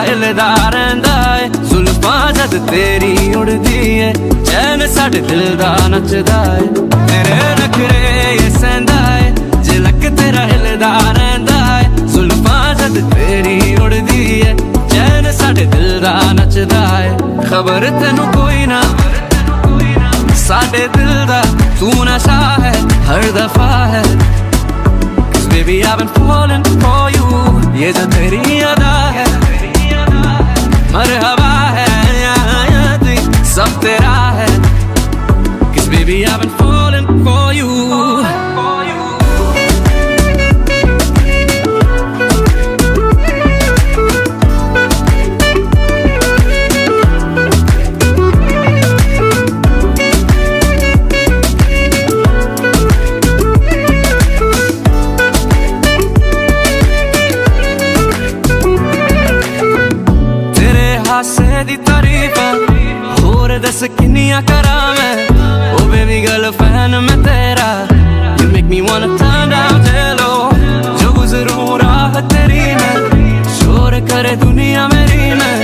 हिलदा रहिंदा है जुल्फां जद तेरी उड़दी है चैन साडे दिल दा नचदा है तेरे नखरे ये सहंदा है झलक तेरा हिलदा रहिंदा है जुल्फां जद तेरी उड़दी है चैन साडे दिल दा नचदा है खबर तेनू कोई ना साडे दिल दा तू नशा है हर दफा है Baby, I've been falling for you ये जो तेरी अदा है मरहबा है सब तेरा है Cause baby, I've been falling for you हासे दी तारीफा होर दस किन्नियां करा मैं ओ बेबी गर्ल फैन मैं तेरा You make me wanna turn down चलो जो गुजरूं राह तेरी में शोर करे दुनिया मेरी में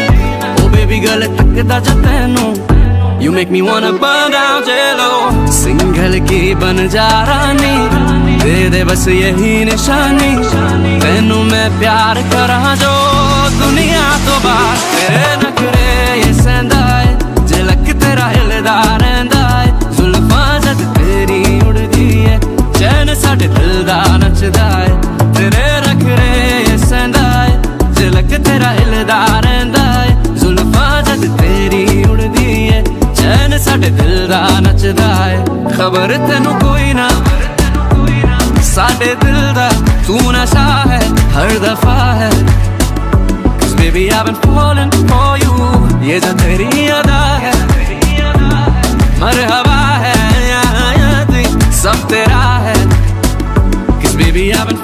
ओ बेबी गर्ल तकदा जा तैनू You make me wanna burn down चलो सिंगल की बन जा रानी दे दे बस यही निशानी तैनू मैं प्यार करा जो दुनिया तो बाहर तेरे नखरे ये सहंदा है झलक तेरा हिलदा रहिंदा है जुल्फां जद तेरी उड़दी है चैन साडे दिल दा नचदा है तेरे नखरे ये सहंदा है झलक तेरा हिलदा रहिंदा है जुल्फां जद तेरी उड़दी है चैन साडे दिल दा नचदा है खबर तेनू कोई ना साडे दिल दा तू नशा है हर दफा है Baby, I've been falling for you ये जो तेरी अदा है मरहबा है सब तेरा है Cause baby, I've been